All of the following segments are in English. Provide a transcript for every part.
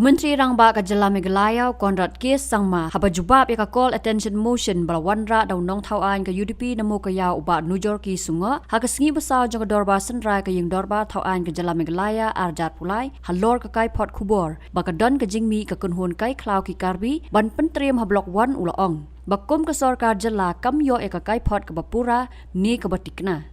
Menteri Rangba Kajala Meghalaya Konrad Kes Sangma habajubab ya call attention motion balwanra daw nong thawan ka UDP namo kaya uba nujor ki sunga hakasingi basaw jong dorba senrai ka ying dorba thawan Kajala Meghalaya arjat pulai halor ka kaiphod khubor bakadon ka jingmi ka kunhun kai khlau ki Karbi ban pyntriem ha Block-1 ulaong bakum ka sarkar jala kam yo ka kaiphod ka bapura ni ka thikna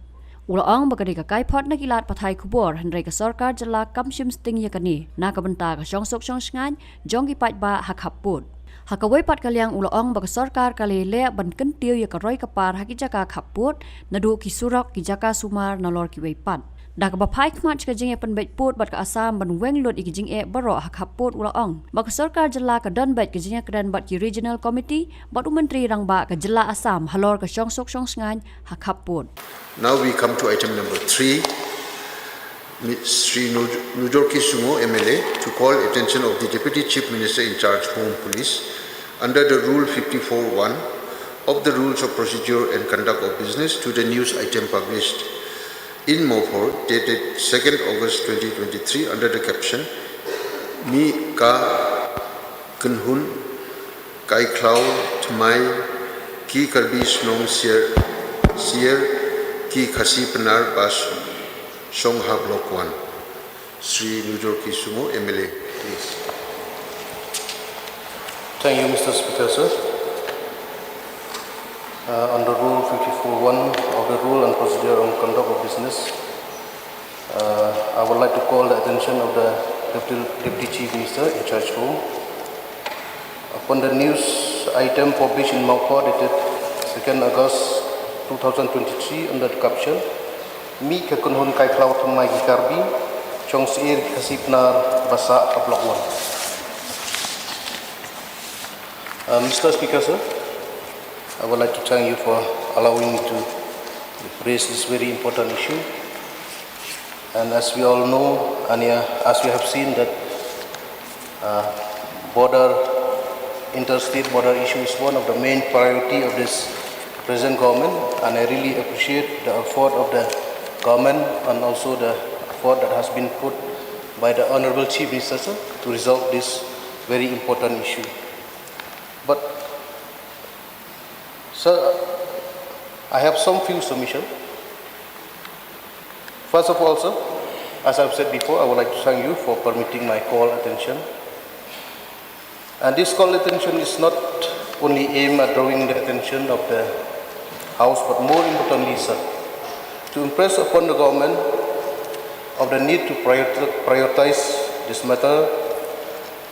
Ulaong bagadi ka kaiphod na kilat patay kubor hynrei ka sarkar jala kamshim sting yakani nakabenta ka syongsok syongsngan jong gipat ba hakhaput hakawai pat kalyang ulaong baga sarkar kali le ban kentiu ya karoi kapar hakijaka khaput nadu ki surok ki jaka sumar nalor ki weipat dak ba phai khmat ka jing e pan bet put bat ka asam ban weng lut ki jing e baro hakhaput ulaong baga sarkar jala ka don bet ki jing kran bat ki regional committee bat menteri rangba ka jala asam halor ka syongsok syongsngan hakhaput. Now we come to item number 3, Sri Nujorki Sumo MLA to call attention of the Deputy Chief Minister in charge Home Police under the Rule 54.1 of the Rules of Procedure and Conduct of Business to the news item published in Mopor dated 2nd August 2023 under the caption Mi Ka Kunhun Kai Khlau Thmai Ki Karbi Snong Sier Ki Khasi Penar Bas Songha Block-1. Sri Nujorki Sumo MLA, please. Thank you, Mr. Speaker, sir. Under Rule 54.1 of the Rule and Procedure on Conduct of Business, I would like to call the attention of the Deputy Chief Minister in charge home upon the news item published in Mopor dated 2nd August 2023 under the caption Mi ka kunhun kai khlau thmai ki Karbi chong sir khasipnar basa Block-1. Mr. Speaker, sir, I would like to thank you for allowing me to raise this very important issue. And as we all know, and as we have seen that interstate border issue is one of the main priority of this present government, and I really appreciate the effort of the government and also the effort that has been put by the Honorable Chief Minister, sir, to resolve this very important issue. But, sir, I have some few submissions. First of all, sir, as I've said before, I would like to thank you for permitting my call attention. And this call attention is not only aimed at drawing the attention of the House, but more importantly, sir, to impress upon the government of the need to prioritize this matter,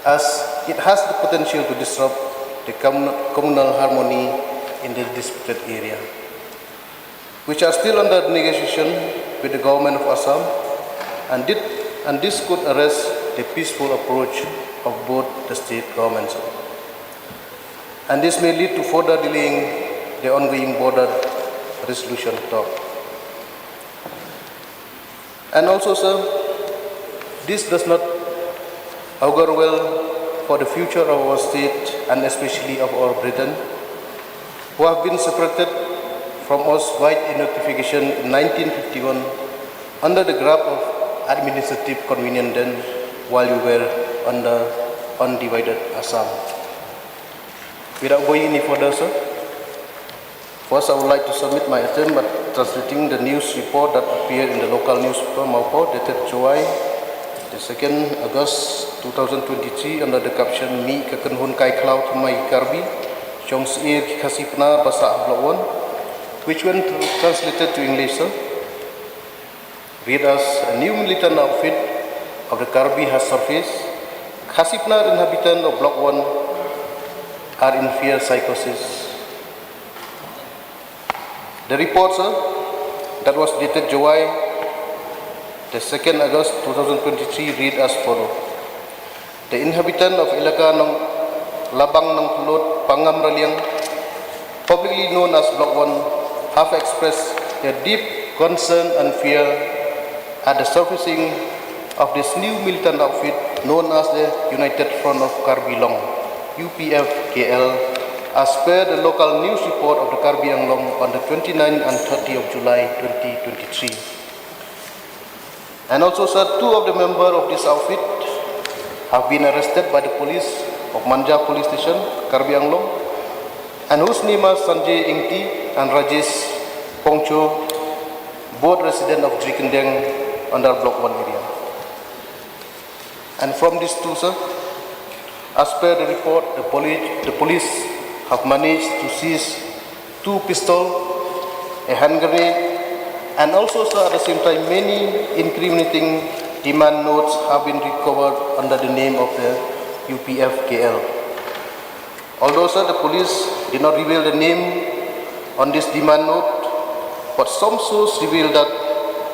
as it has the potential to disrupt the communal harmony in the disputed area, which are still under negotiation with the government of Assam, and this could arrest the peaceful approach of both the state governments. And this may lead to further delaying the ongoing border resolution talk. And also, sir, this does not augur well for the future of our state and especially of our brethren who have been separated from us via notification in 1951 under the grab of administrative convenience then while we were under undivided Assam. Without going any further, sir, first I would like to submit my attempt at translating the news report that appeared in the local newspaper Mopor dated July the 2nd August 2023 under the caption Mi ka kunhun kai khlau thmai Karbi chong sir khasipna basa Block-1, which when translated to English, sir, read as a new militant outfit of the Karbi has surfaced. Khasipna inhabitants of Block-1 are in fear psychosis. The report, sir, that was dated July the 2nd August 2023 read as follows. The inhabitant of Ilaka ng Labang ng Pulot, Pangam Raliang, publicly known as Block-1, have expressed their deep concern and fear at the surfacing of this new militant outfit known as the United Front of Karbi Long, UPF-KL, as per the local news report of the Karbi Anglong on the 29th and 30th of July 2023. And also, sir, two of the members of this outfit have been arrested by the police of Manja Police Station, Karbi, and whose name are Sanjay Ingti and Rajesh Pongcho, both residents of Jikendeng under Block-1 area. And from these two, sir, as per the report, the police have managed to seize 2 pistols, a hynrei, and also, sir, at the same time, many incriminating demand notes have been recovered under the name of the UPF KL. Although, sir, the police did not reveal the name on this demand note, but some sources revealed that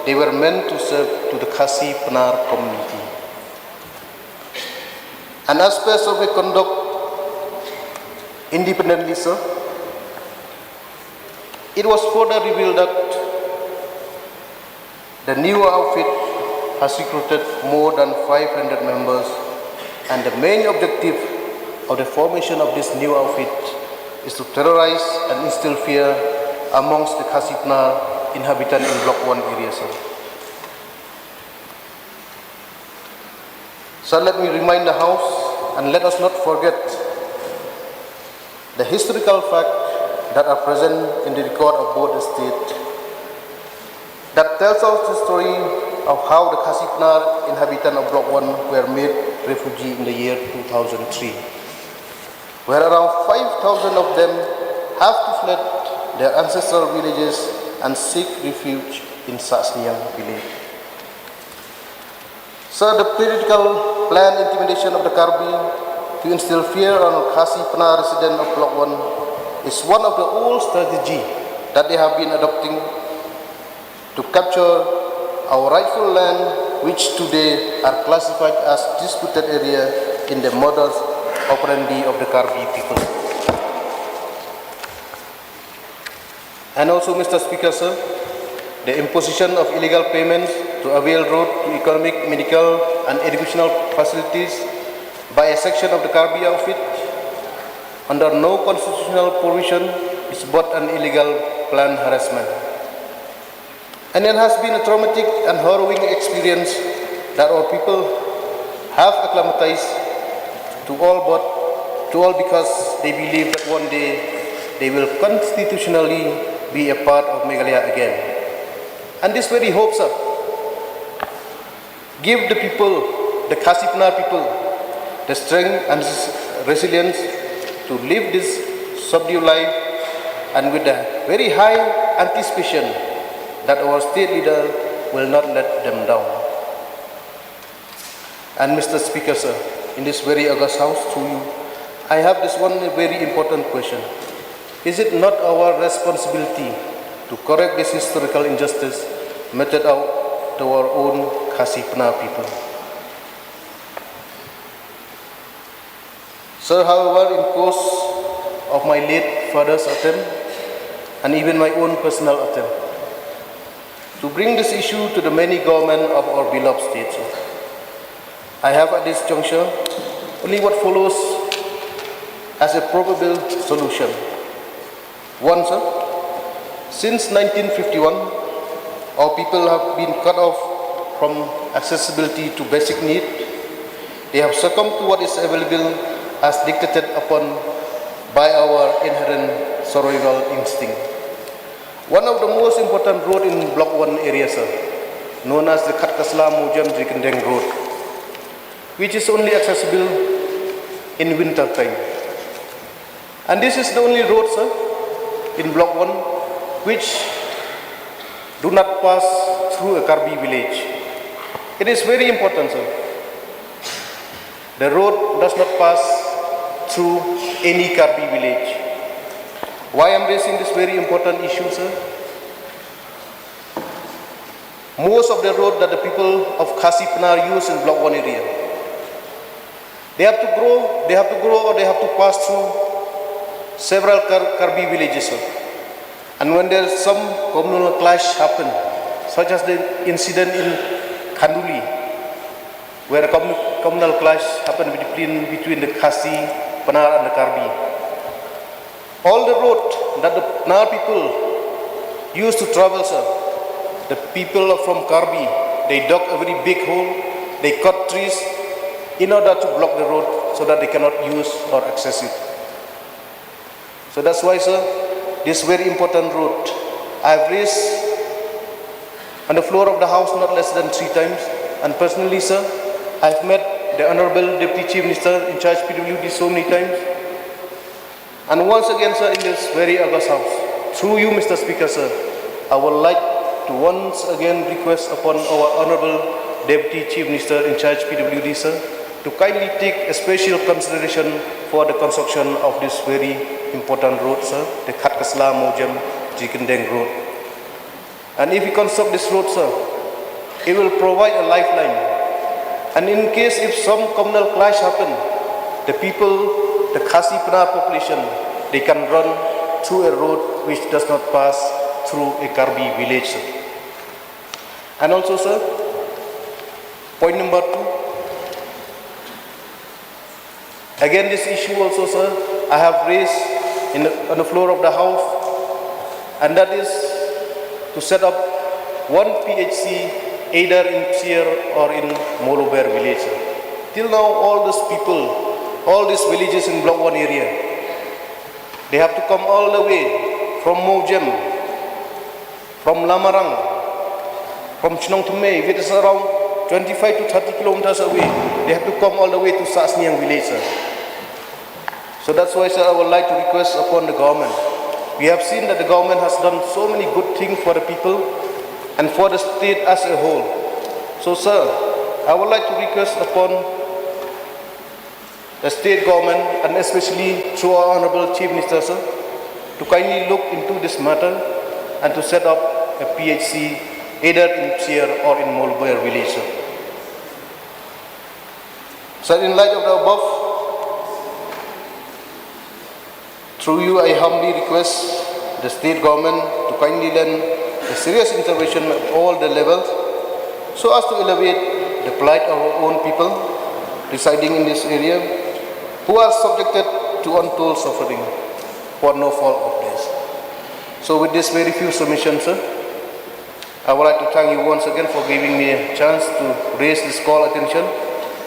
they were meant to serve to the Khasi Penar community. And as per survey conduct independently, sir, it was further revealed that the new outfit has recruited more than 500 members, and the main objective of the formation of this new outfit is to terrorize and instill fear amongst the Khasi Penar inhabitants in Block-1 area, sir. So let me remind the House, and let us not forget the historical facts that are present in the record of both the states that tells us the story of how the Khasi Penar inhabitants of Block-1 were made refugees in the year 2003, where around 5,000 of them have to flee their ancestral villages and seek refuge in Satsniang village. So the political planned intimidation of the Karbi to instill fear on Khasi Penar residents of Block-1 is one of the old strategies that they have been adopting to capture our rightful land, which today are classified as disputed area in the modus operandi of the Karbi people. And also, Mr. Speaker, sir, the imposition of illegal payments to avail road to economic, medical and educational facilities by a section of the Karbi outfit under no constitutional provision is but an illegal planned harassment. And it has been a traumatic and harrowing experience that our people have acclimatized to all because they believe that one day they will constitutionally be a part of Meghalaya again. And this very hope, sir, give the people, the Khasi Penar people, the strength and resilience to live this subdued life, and with a very high anticipation that our state leader will not let them down. And Mr. Speaker, sir, in this very august House, to you, I have this one very important question. Is it not our responsibility to correct this historical injustice meted out to our own Khasi Penar people? Sir, however, in course of my late father's attempt and even my own personal attempt to bring this issue to the many government of our beloved state, I have at this juncture only what follows as a probable solution. One, sir, since 1951, our people have been cut off from accessibility to basic need. They have succumbed to what is available as dictated upon by our inherent survival instinct. One of the most important roads in Block-1 area, sir, known as the Khatkasalam-Mujam-Jikendeng Road, which is only accessible in winter time. And this is the only road, sir, in Block-1 which do not pass through a Karbi village. It is very important, sir. The road does not pass through any Karbi village. Why I am raising this very important issue, sir? Most of the road that the people of Khasi Penar use in Block-1 area, they have to grow or they have to pass through several Karbi villages, sir. And when there is some communal clash happen, such as the incident in Khanduli, where a communal clash happened between the Khasi Penar and the Karbi, all the road that the Penar people used to travel, sir, the people from Karbi, they dug a very big hole, they cut trees, in order to block the road so that they cannot use or access it. So that's why, sir, this very important road I've raised on the floor of the House not less than 3 times. And personally, sir, I've met the Honorable Deputy Chief Minister in charge PWD so many times. And once again, sir, in this very august House, through you, Mr. Speaker, sir, I would like to once again request upon our Honorable Deputy Chief Minister in charge PWD, sir, to kindly take a special consideration for the construction of this very important road, sir, the Khatkasla Mojam Jikendeng Road. And if we construct this road, sir, it will provide a lifeline. And in case if some communal clash happen, the people, the Khasi Pena population, they can run through a road which does not pass through a Karbi village, sir. And also, sir, point number 2. Again, this issue also, sir, I have raised on the floor of the House, and that is to set up one PHC either in Atiar or in Molober village. Till now, all those people, all these villages in Block 1 area, they have to come all the way from Mojam, from Lamarang, from Shillong Mail, which is around 25 to 30 kilometers away. They have to come all the way to Sasniang village, sir. So that's why, sir, I would like to request upon the government. We have seen that the government has done so many good things for the people and for the state as a whole. So, sir, I would like to request upon the state government and especially through our Honorable Chief Minister, sir, to kindly look into this matter and to set up a PHC either in Atiar or in Molober village, sir. So, in light of the above, through you, I humbly request the state government to kindly lend a serious intervention at all the levels so as to alleviate the plight of our own people residing in this area who are subjected to untold suffering for no fault of theirs. So with this very few submissions, sir, I would like to thank you once again for giving me a chance to raise this call attention,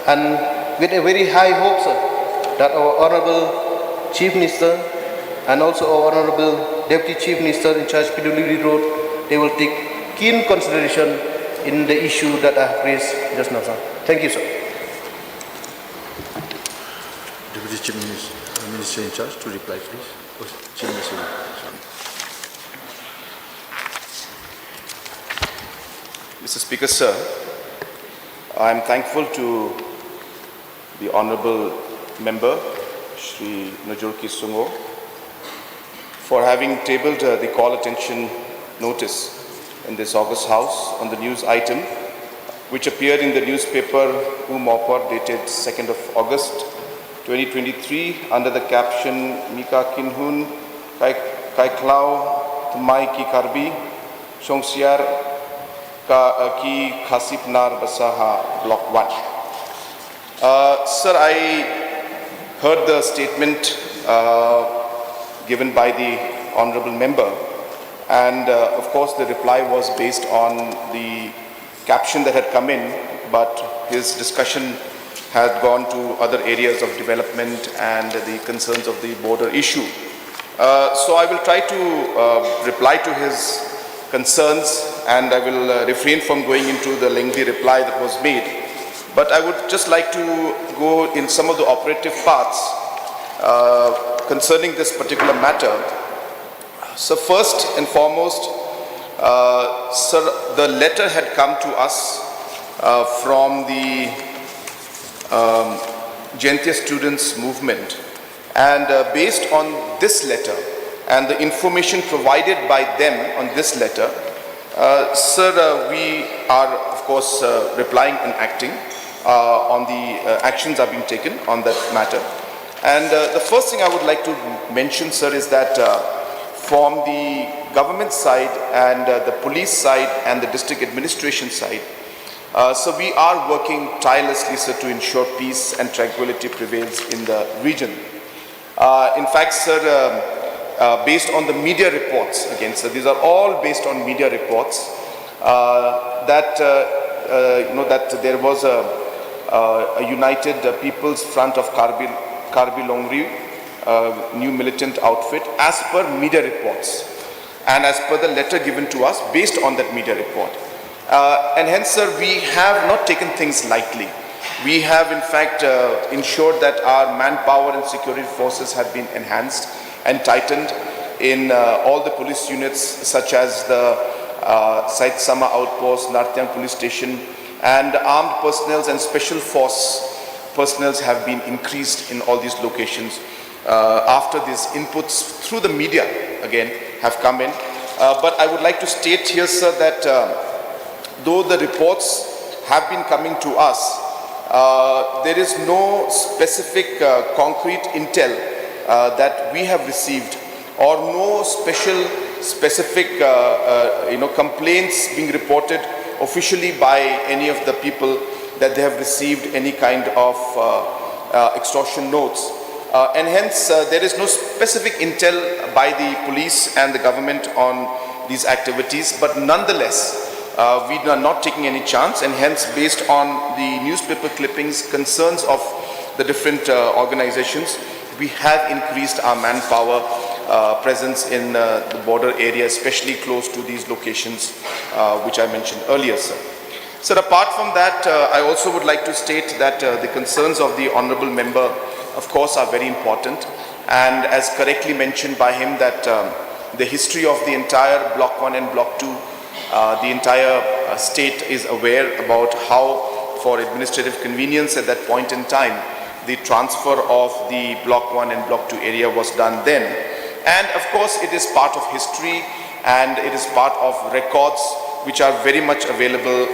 and with a very high hope, sir, that our Honorable Chief Minister and also our Honorable Deputy Chief Minister in charge PWD Road, they will take keen consideration in the issue that I have raised just now, sir. Thank you, sir. Deputy Chief Minister in charge to reply, please. Chief Minister. Mr. Speaker, sir, I am thankful to the Honourable Member, Shri Najurki Sungo, for having tabled the call attention notice in this August House on the news item, which appeared in the newspaper Umopor dated 2nd of August 2023 under the caption Mika Kinhun Kaikhlau Tumai Ki Karbi Shongsiar Ki Khasip Nar Basaha Block 1. Sir, I heard the statement given by the Honourable Member, and of course the reply was based on the caption that had come in, but his discussion had gone to other areas of development and the concerns of the border issue. So I will try to reply to his concerns, and I will refrain from going into the lengthy reply that was made. But I would just like to go in some of the operative parts concerning this particular matter. So first and foremost, sir, the letter had come to us from the Jaintia Students Movement, and based on this letter and the information provided by them on this letter, sir, we are of course replying and acting on the actions are being taken on that matter. And the first thing I would like to mention, sir, is that from the government side and the police side and the district administration side, so we are working tirelessly, sir, to ensure peace and tranquility prevails in the region. In fact, sir, based on the media reports, again, sir, these are all based on media reports, that that there was a a united People's Front of Karbi Longri, new militant outfit, as per media reports and as per the letter given to us based on that media report. And hence, sir, we have not taken things lightly. We have, in fact, ensured that our manpower and security forces have been enhanced and tightened in all the police units, such as the Sait Sama Outpost, Nartyang Police Station, and armed personnel and special force personnel have been increased in all these locations after these inputs through the media, again, have come in. But I would like to state here, sir, that though the reports have been coming to us, there is no specific concrete intel that we have received, or no specific complaints being reported officially by any of the people that they have received any kind of extortion notes. And hence there is no specific intel by the police and the government on these activities, but nonetheless we are not taking any chance, and hence, based on the newspaper clippings, concerns of the different organizations, we have increased our manpower presence in the border area, especially close to these locations which I mentioned earlier, sir. Sir, apart from that, I also would like to state that the concerns of the honorable member, of course, are very important, and as correctly mentioned by him, that the history of the entire Block 1 and Block 2, the entire state is aware about how, for administrative convenience at that point in time, the transfer of the Block 1 and Block 2 area was done then. And of course, it is part of history, and it is part of records which are very much available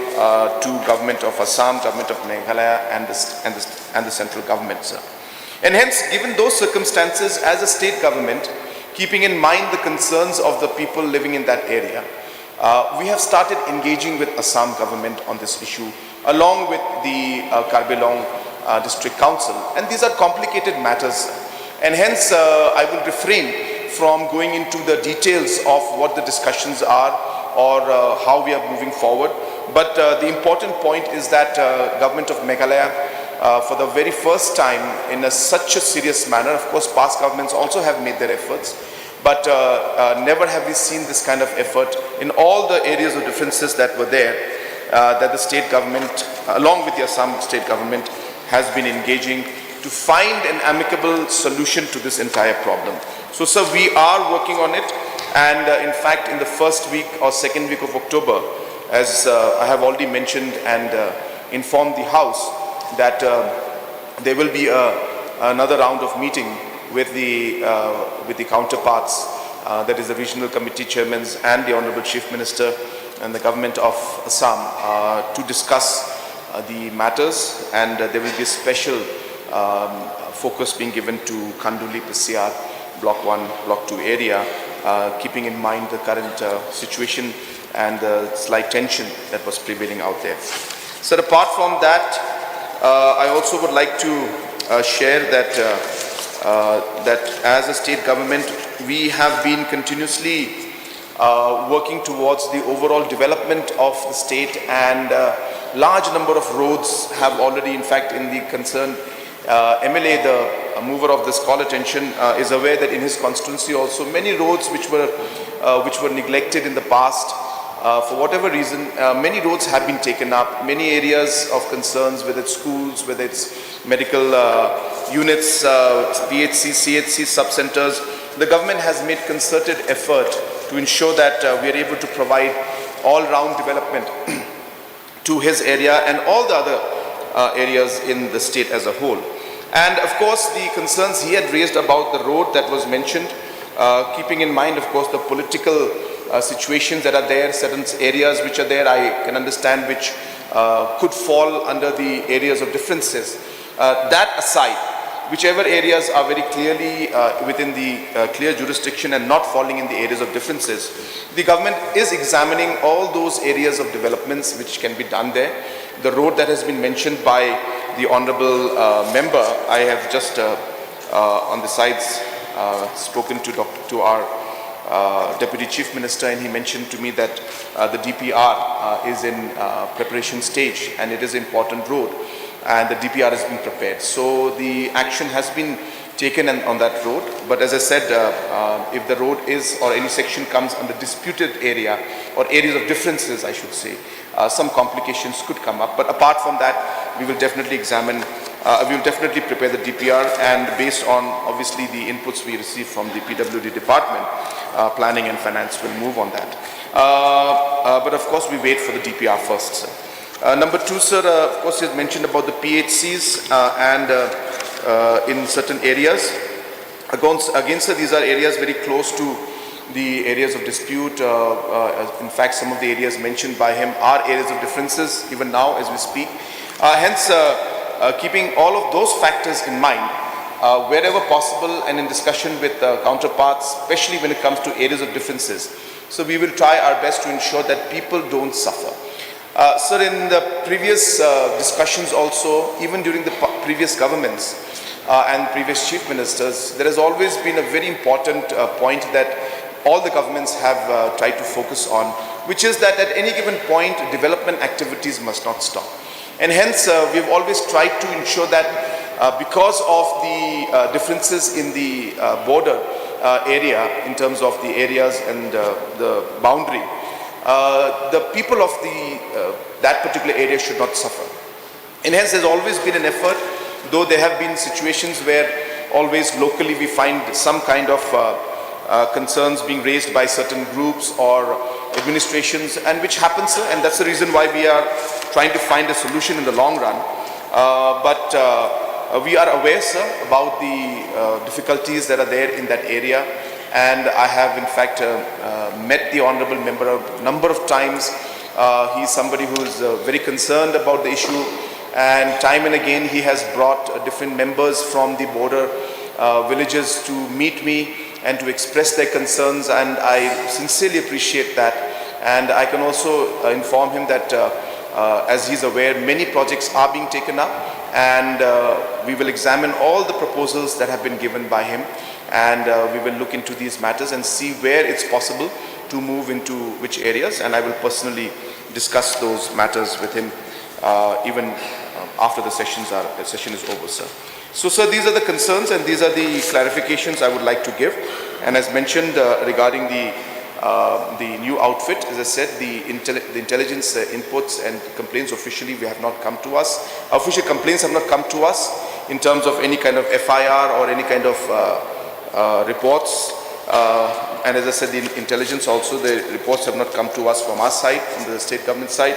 to government of Assam, government of Meghalaya, and the central government, sir. And hence, given those circumstances, as a state government, keeping in mind the concerns of the people living in that area, we have started engaging with Assam government on this issue, along with the Karbi District Council. And these are complicated matters, and hence I will refrain from going into the details of what the discussions are or how we are moving forward. But the important point is that government of Meghalaya, for the very first time in such a serious manner, of course past governments also have made their efforts, but never have we seen this kind of effort in all the areas of differences that were there, that the state government, along with the Assam state government, has been engaging to find an amicable solution to this entire problem. So, sir, we are working on it, and in fact, in the first week or second week of October, as I have already mentioned and informed the House, that there will be another round of meeting with the counterparts, that is the regional committee chairmen and the Honorable Chief Minister and the government of Assam, to discuss the matters, and there will be a special focus being given to Kanduli, Pasiar, Block 1, Block 2 area, keeping in mind the current situation and the slight tension that was prevailing out there. So apart from that, I also would like to share that that as a state government, we have been continuously working towards the overall development of the state, and large number of roads have already, in fact, in the concerned MLA, the mover of this call attention, is aware that in his constituency also many roads which were neglected in the past, for whatever reason, many roads have been taken up. Many areas of concerns, whether it's schools, whether it's medical units, PHC, CHC, sub-centers, the government has made concerted effort to ensure that we are able to provide all-round development to his area and all the other areas in the state as a whole. And of course, the concerns he had raised about the road that was mentioned, keeping in mind, of course, the political situations that are there, certain areas which are there, I can understand, which could fall under the areas of differences. That aside, whichever areas are very clearly within the clear jurisdiction and not falling in the areas of differences, the government is examining all those areas of developments which can be done there. The road that has been mentioned by the honorable member, I have just on the sides spoken to our Deputy Chief Minister, and he mentioned to me that the DPR is in preparation stage, and it is an important road. and the DPR has been prepared. So the action has been taken on that road. But as I said, if the road is or any section comes under disputed area or areas of differences, I should say, some complications could come up. But apart from that, we will definitely examine, we will definitely prepare the DPR, and based on obviously the inputs we receive from the PWD department, planning and finance will move on that. But of course, we wait for the DPR first, sir. Number two, sir, of course, you mentioned about the PHCs and in certain areas. Again, sir, these are areas very close to the areas of dispute. In fact, some of the areas mentioned by him are areas of differences even now as we speak. Hence, keeping all of those factors in mind, wherever possible and in discussion with counterparts, especially when it comes to areas of differences. So we will try our best to ensure that people don't suffer. Sir, in the previous discussions also, even during the previous governments and previous chief ministers, there has always been a very important point that all the governments have tried to focus on, which is that at any given point, development activities must not stop. And hence, we've always tried to ensure that because of the differences in the border area, in terms of the areas and the boundary, the people of that particular area should not suffer. And hence there's always been an effort, though there have been situations where always locally we find some kind of concerns being raised by certain groups or administrations, and which happens, sir, and that's the reason why we are trying to find a solution in the long run. But we are aware, sir, about the difficulties that are there in that area. And I have in fact met the honorable member a number of times. He's somebody who is very concerned about the issue, and time and again he has brought different members from the border villages to meet me and to express their concerns, and I sincerely appreciate that. And I can also inform him that as he's aware, many projects are being taken up, and we will examine all the proposals that have been given by him. And we will look into these matters and see where it's possible to move into which areas, and I will personally discuss those matters with him even after the session is over, sir. So, sir, these are the concerns and these are the clarifications I would like to give. And as mentioned regarding the new outfit, as I said, the intelligence inputs and complaints officially have not come to us. Official complaints have not come to us in terms of any kind of FIR or any kind of reports, and as I said, the intelligence also, the reports have not come to us from our side, from the state government side.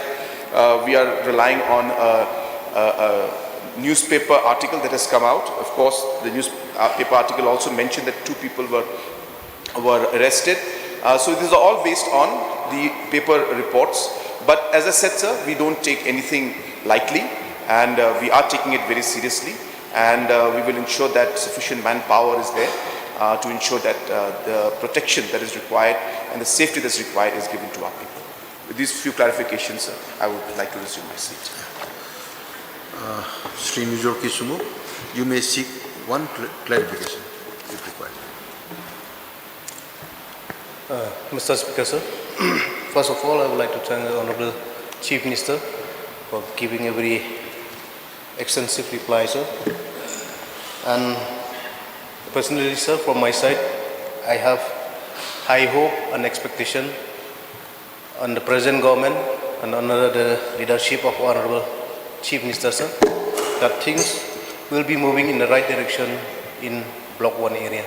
We are relying on a newspaper article that has come out. Of course, the newspaper article also mentioned that 2 people were arrested. So these are all based on the paper reports. But as I said, sir, we don't take anything lightly, and we are taking it very seriously, and we will ensure that sufficient manpower is there to ensure that the protection that is required and the safety that's required is given to our people. With these few clarifications, sir, I would like to resume my seat. Sri Nujor Kisumu, you may seek one clarification if required. Mr. Speaker, sir, first of all, I would like to thank the Honorable Chief Minister for giving a very extensive reply, sir. And personally, sir, from my side, I have high hope and expectation on the present government and under the leadership of Honorable Chief Minister, sir, that things will be moving in the right direction in Block 1 area.